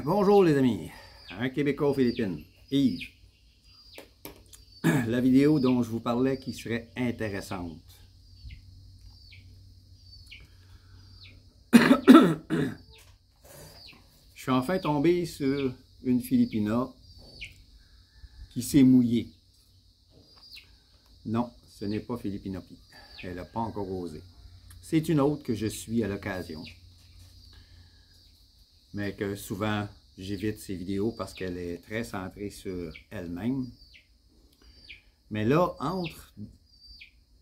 Bonjour les amis, un Québécois aux Philippines, Yves. La vidéo dont je vous parlais qui serait intéressante. Je suis enfin tombé sur une Filipina qui s'est mouillée. Non, ce n'est pas Filipina Pi. Elle n'a pas encore osé. C'est une autre que je suis à l'occasion. Mais que souvent j'évite ces vidéos parce qu'elle est très centrée sur elle-même. Mais là, entre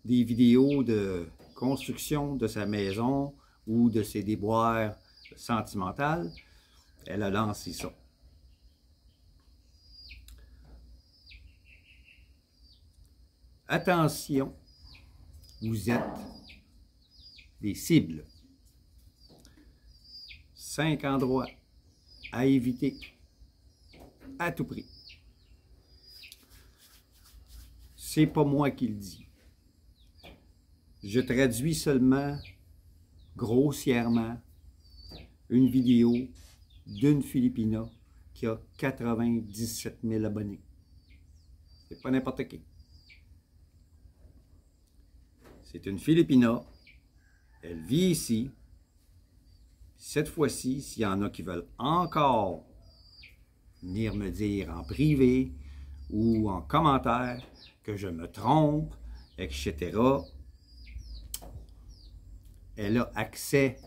des vidéos de construction de sa maison ou de ses déboires sentimentales, elle a lancé ça. Attention, vous êtes des cibles. 5 endroits à éviter à tout prix. C'est pas moi qui le dis. Je traduis seulement, grossièrement, une vidéo d'une Filipina qui a 97 000 abonnés. C'est pas n'importe qui. C'est une Filipina. Elle vit ici. Cette fois-ci, s'il y en a qui veulent encore venir me dire en privé ou en commentaire que je me trompe, etc., elle a accès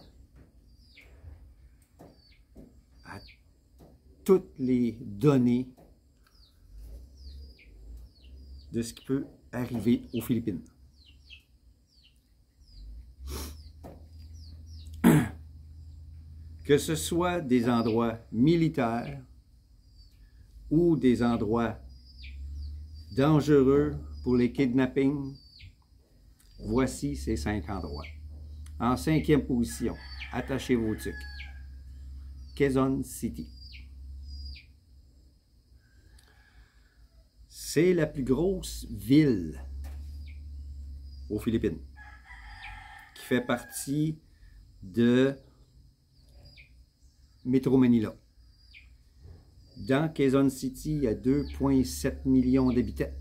à toutes les données de ce qui peut arriver aux Philippines. Que ce soit des endroits militaires ou des endroits dangereux pour les kidnappings, voici ces 5 endroits. En 5e position, attachez vos tucs, Quezon City. C'est la plus grosse ville aux Philippines, qui fait partie de Metro Manila. Dans Quezon City, il y a 2,7 millions d'habitants.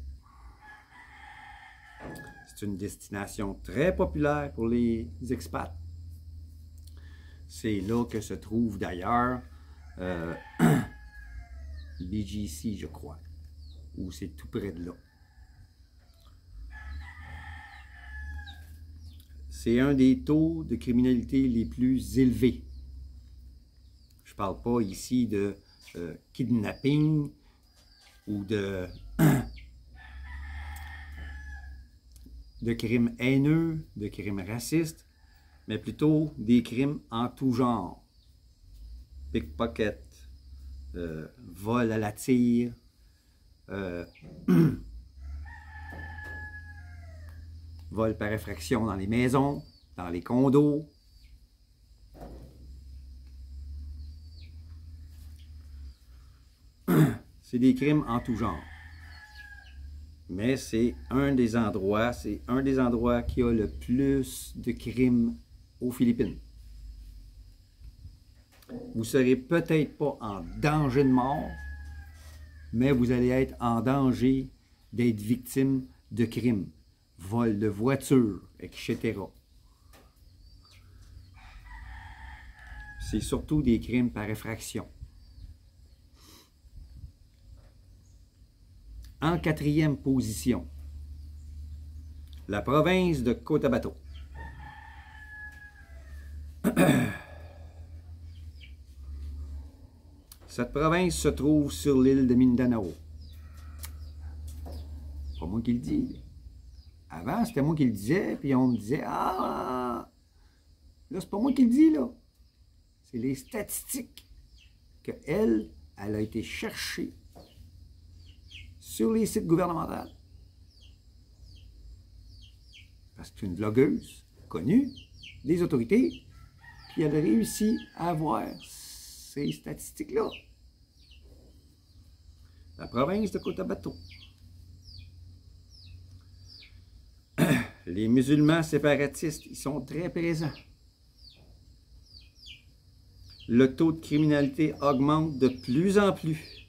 C'est une destination très populaire pour les expats. C'est là que se trouve d'ailleurs BGC, je crois, ou c'est tout près de là. C'est un des taux de criminalité les plus élevés. Je ne parle pas ici de kidnapping ou de crimes haineux, de crimes racistes, mais plutôt des crimes en tout genre. Pickpocket, vol à la tire, vol par effraction dans les maisons, dans les condos. C'est des crimes en tout genre. Mais c'est un des endroits qui a le plus de crimes aux Philippines. Vous ne serez peut-être pas en danger de mort, mais vous allez être en danger d'être victime de crimes, vol de voitures, etc. C'est surtout des crimes par effraction. En 4e position, la province de Cotabato. Cette province se trouve sur l'île de Mindanao. C'est pas moi qui le dis. Avant, c'était moi qui le disais, puis on me disait « Ah! » Là, c'est pas moi qui le dis, là. C'est les statistiques qu'elle a été chercher sur les sites gouvernementaux. Parce que c'est une blogueuse connue des autorités, puis elle a réussi à avoir ces statistiques-là. La province de Cotabato. Les musulmans séparatistes, ils sont très présents. le taux de criminalité augmente de plus en plus.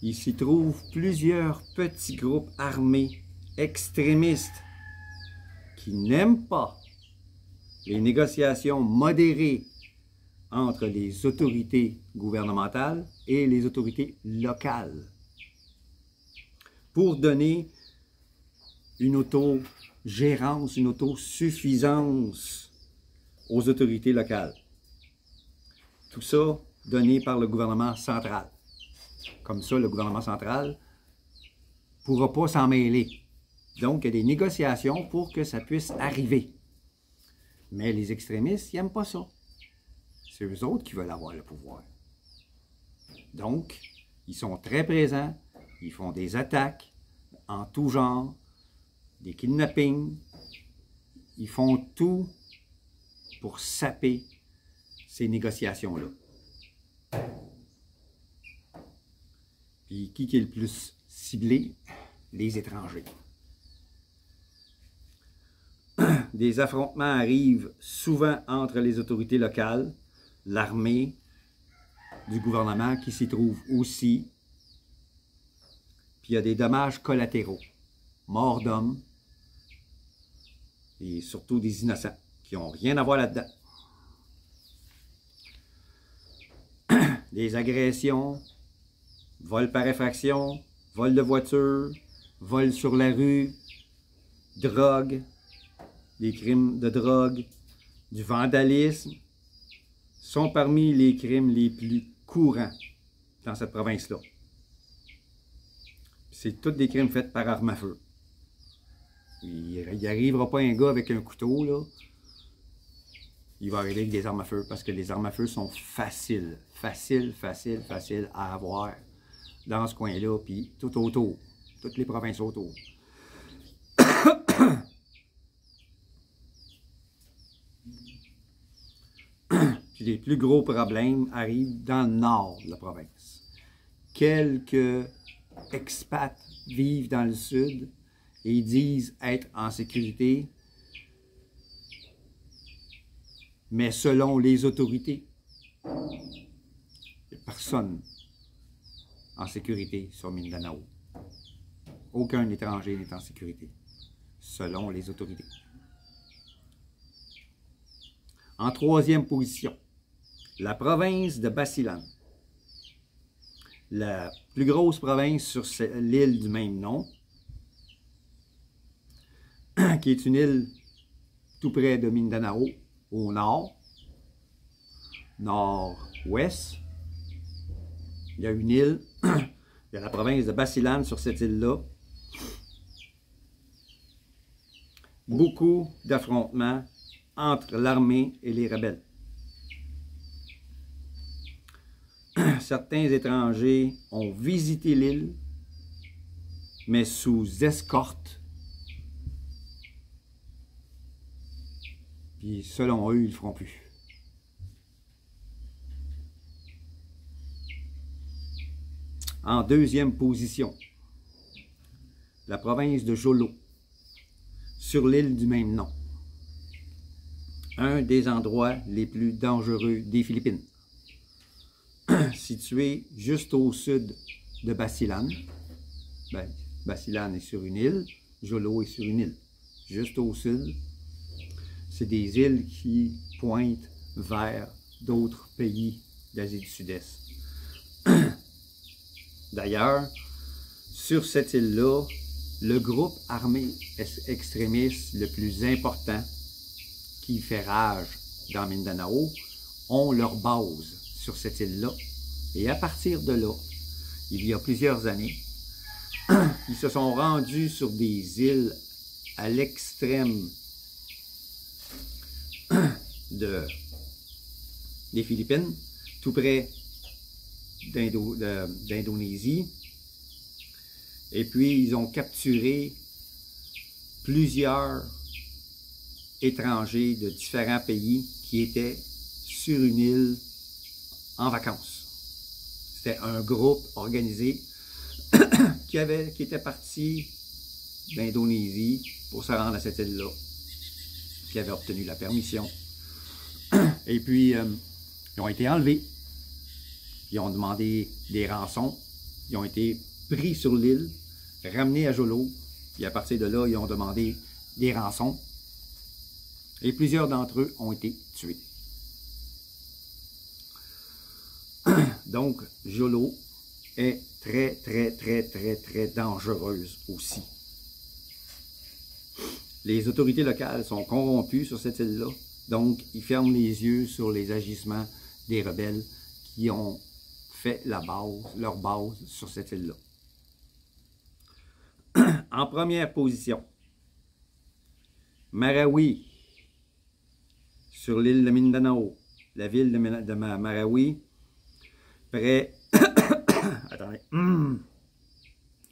Il s'y trouve plusieurs petits groupes armés extrémistes qui n'aiment pas les négociations modérées entre les autorités gouvernementales et les autorités locales pour donner une autogérance, une autosuffisance aux autorités locales. Tout ça donné par le gouvernement central. Comme ça, le gouvernement central ne pourra pas s'en mêler. Donc, il y a des négociations pour que ça puisse arriver. Mais les extrémistes, ils n'aiment pas ça. C'est eux autres qui veulent avoir le pouvoir. Donc, ils sont très présents, ils font des attaques en tout genre, des kidnappings, ils font tout pour saper ces négociations-là. Puis, qui est le plus ciblé? Les étrangers. Des affrontements arrivent souvent entre les autorités locales, l'armée, du gouvernement qui s'y trouve aussi. Puis il y a des dommages collatéraux, morts d'hommes et surtout des innocents qui n'ont rien à voir là-dedans. Des agressions, vol par effraction, vol de voiture, vol sur la rue, drogue, des crimes de drogue, du vandalisme, sont parmi les crimes les plus courants dans cette province-là. C'est tous des crimes faits par arme à feu. Il n'arrivera pas un gars avec un couteau, là. Il va arriver avec des armes à feu parce que les armes à feu sont faciles à avoir dans ce coin-là, puis tout autour, toutes les provinces autour. Puis les plus gros problèmes arrivent dans le nord de la province. Quelques expats vivent dans le sud et ils disent être en sécurité, mais selon les autorités, il n'y a personne en sécurité sur Mindanao. Aucun étranger n'est en sécurité, selon les autorités. En troisième position, la province de Basilan, la plus grosse province sur l'île du même nom, qui est une île tout près de Mindanao, au nord, nord-ouest. Il y a une île, il y a la province de Basilan sur cette île-là. Beaucoup d'affrontements entre l'armée et les rebelles. Certains étrangers ont visité l'île, mais sous escorte. Puis selon eux, ils ne le feront plus. En deuxième position, la province de Jolo, sur l'île du même nom. Un des endroits les plus dangereux des Philippines. Situé juste au sud de Basilan. Basilan est sur une île, Jolo est sur une île. Juste au sud, c'est des îles qui pointent vers d'autres pays d'Asie du Sud-Est. D'ailleurs, sur cette île-là, le groupe armé extrémiste le plus important qui fait rage dans Mindanao ont leur base sur cette île-là. Et à partir de là, il y a plusieurs années, ils se sont rendus sur des îles à l'extrême des Philippines, tout près d'Indonésie. Et puis, ils ont capturé plusieurs étrangers de différents pays qui étaient sur une île en vacances. C'était un groupe organisé qui était parti d'Indonésie pour se rendre à cette île-là, qui avait obtenu la permission. Et puis, Ils ont été enlevés. Ils ont demandé des rançons. Ils ont été pris sur l'île, ramenés à Jolo. Et à partir de là, ils ont demandé des rançons. Et plusieurs d'entre eux ont été tués. Donc, Jolo est très dangereuse aussi. Les autorités locales sont corrompues sur cette île-là. Donc, ils ferment les yeux sur les agissements des rebelles qui ont fait leur base sur cette île-là. En première position, Marawi, sur l'île de Mindanao. La ville de Marawi, près, attendez,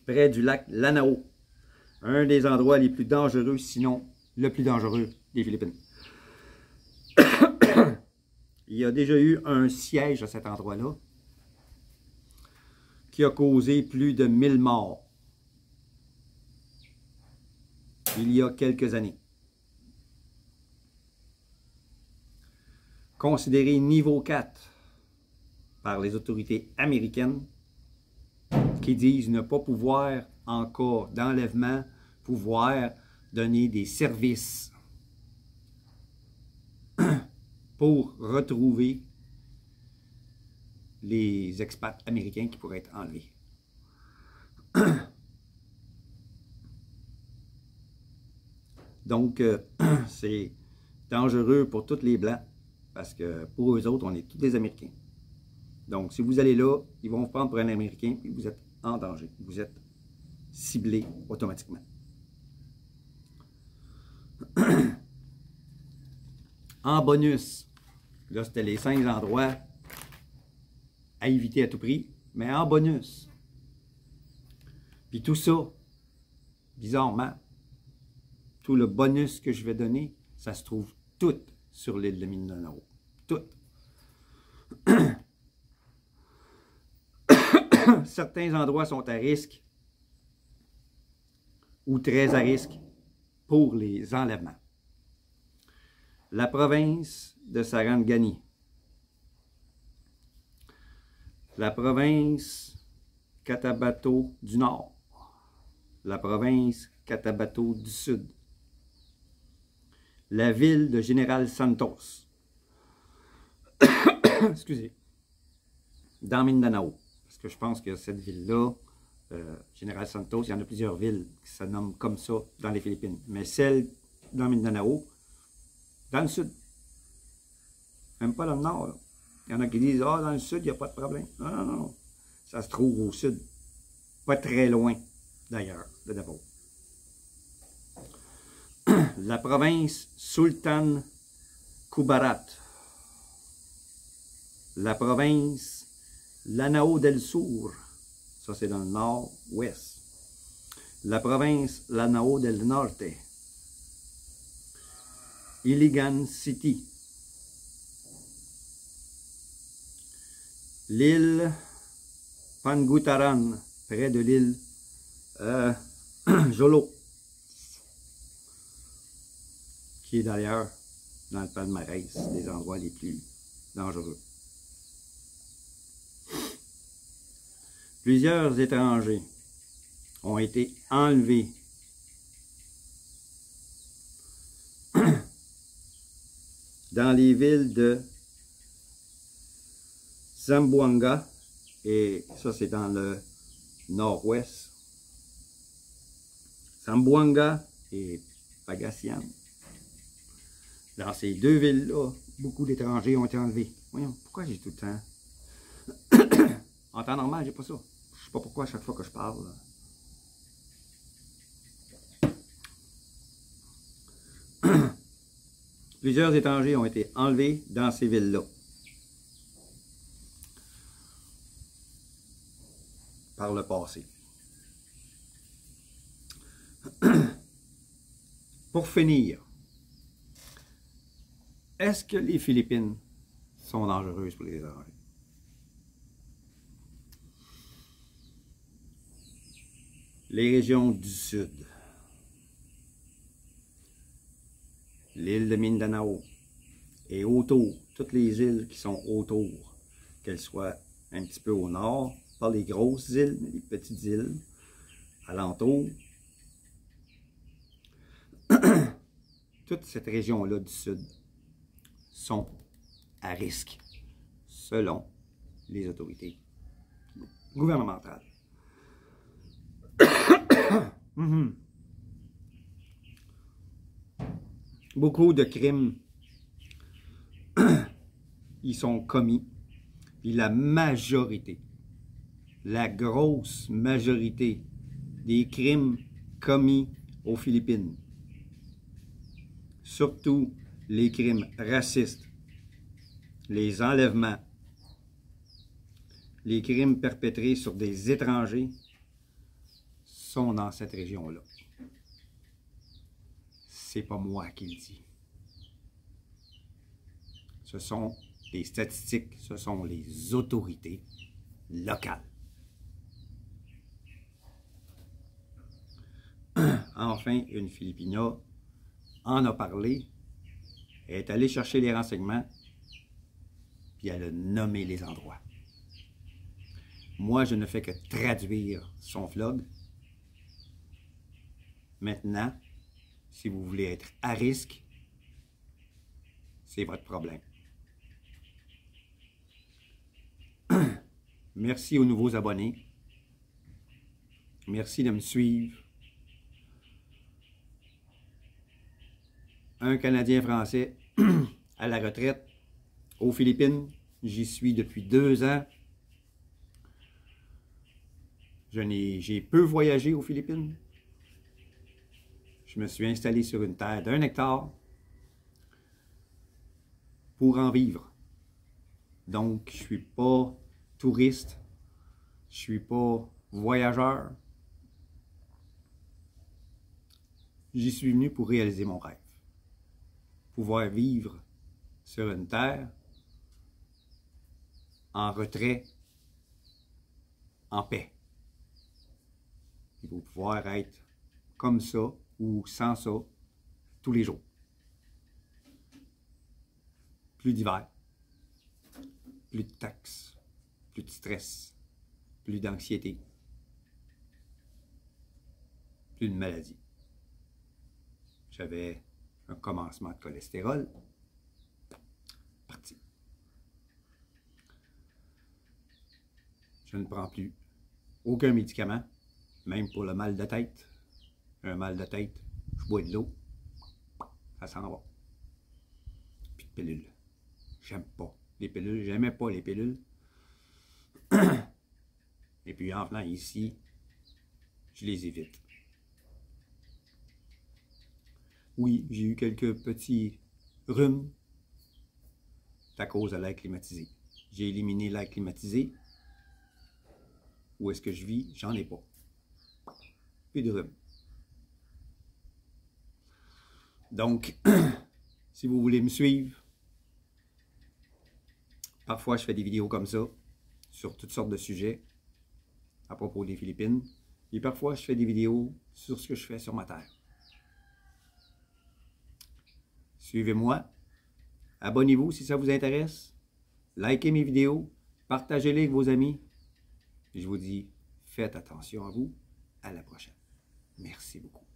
près du lac Lanao. Un des endroits les plus dangereux, sinon le plus dangereux des Philippines. Il y a déjà eu un siège à cet endroit-là qui a causé plus de 1000 morts il y a quelques années. Considéré niveau 4 par les autorités américaines qui disent ne pas pouvoir, en cas d'enlèvement, pouvoir donner des services pour retrouver les expats américains qui pourraient être enlevés. Donc, c'est dangereux pour tous les Blancs, parce que pour eux autres, on est tous des Américains. Donc, si vous allez là, ils vont vous prendre pour un Américain, et vous êtes en danger. Vous êtes ciblé automatiquement. En bonus, là, c'était les 5 endroits à éviter à tout prix, mais en bonus. Puis tout ça, bizarrement, tout le bonus que je vais donner, ça se trouve tout sur l'île de Mindanao. Tout. Certains endroits sont à risque ou très à risque pour les enlèvements. La province de Sarangani, la province Cotabato du Nord, la province Cotabato du Sud, la ville de General Santos, excusez, dans Mindanao, parce que je pense que cette ville-là, General Santos, il y en a plusieurs villes qui se nomment comme ça dans les Philippines, mais celle dans Mindanao, dans le sud, même pas dans le nord, là. Il y en a qui disent « Ah, dans le sud, il n'y a pas de problème. » Non, non, non, ça se trouve au sud, pas très loin d'ailleurs, de Davao. La province Sultan Kudarat, la province Lanao del Sur, ça c'est dans le nord-ouest, la province Lanao del Norte, Iligan City, l'île Pangutaran, près de l'île Jolo, qui est d'ailleurs dans le palmarès des endroits les plus dangereux. Plusieurs étrangers ont été enlevés dans les villes de Zamboanga, et ça c'est dans le nord-ouest, Zamboanga et Pagasian. Dans ces deux villes-là, beaucoup d'étrangers ont été enlevés. Voyons, pourquoi j'ai tout le temps... En temps normal, j'ai pas ça. Je sais pas pourquoi à chaque fois que je parle. Plusieurs étrangers ont été enlevés dans ces villes-là. Par le passé. Pour finir, est-ce que les Philippines sont dangereuses pour les étrangers? Les régions du sud, l'île de Mindanao et autour, toutes les îles qui sont autour, qu'elles soient un petit peu au nord, pas les grosses îles, mais les petites îles alentour. Toute cette région-là du sud sont à risque, selon les autorités gouvernementales. Beaucoup de crimes y sont commis, et la majorité, la grosse majorité des crimes commis aux Philippines, surtout les crimes racistes, les enlèvements, les crimes perpétrés sur des étrangers, sont dans cette région-là. C'est pas moi qui le dis. Ce sont les statistiques, ce sont les autorités locales. Enfin, une Filipina en a parlé, elle est allée chercher les renseignements, puis elle a nommé les endroits. Moi, je ne fais que traduire son vlog. Maintenant, si vous voulez être à risque, c'est votre problème. Merci aux nouveaux abonnés. Merci de me suivre. Un Canadien français à la retraite aux Philippines. J'y suis depuis 2 ans. J'ai peu voyagé aux Philippines. Je me suis installé sur une terre d'1 hectare pour en vivre. Donc, je ne suis pas touriste, je ne suis pas voyageur. J'y suis venu pour réaliser mon rêve. Pouvoir vivre sur une terre en retrait, en paix. Il faut pouvoir être comme ça ou sans ça tous les jours. Plus d'hiver, plus de taxes, plus de stress, plus d'anxiété, plus de maladies. J'avais un commencement de cholestérol, parti. Je ne prends plus aucun médicament, même pour le mal de tête. Un mal de tête, je bois de l'eau, ça s'en va. Puis de pilules. J'aime pas les pilules, j'aimais pas les pilules. Et puis en venant ici, je les évite. Oui, j'ai eu quelques petits rhumes à cause de l'air climatisé. J'ai éliminé l'air climatisé. Où est-ce que je vis? J'en ai pas. Plus de rhume. Donc, si vous voulez me suivre, parfois je fais des vidéos comme ça, sur toutes sortes de sujets, à propos des Philippines. Et parfois je fais des vidéos sur ce que je fais sur ma terre. Suivez-moi, abonnez-vous si ça vous intéresse, likez mes vidéos, partagez-les avec vos amis. Et je vous dis, faites attention à vous, à la prochaine. Merci beaucoup.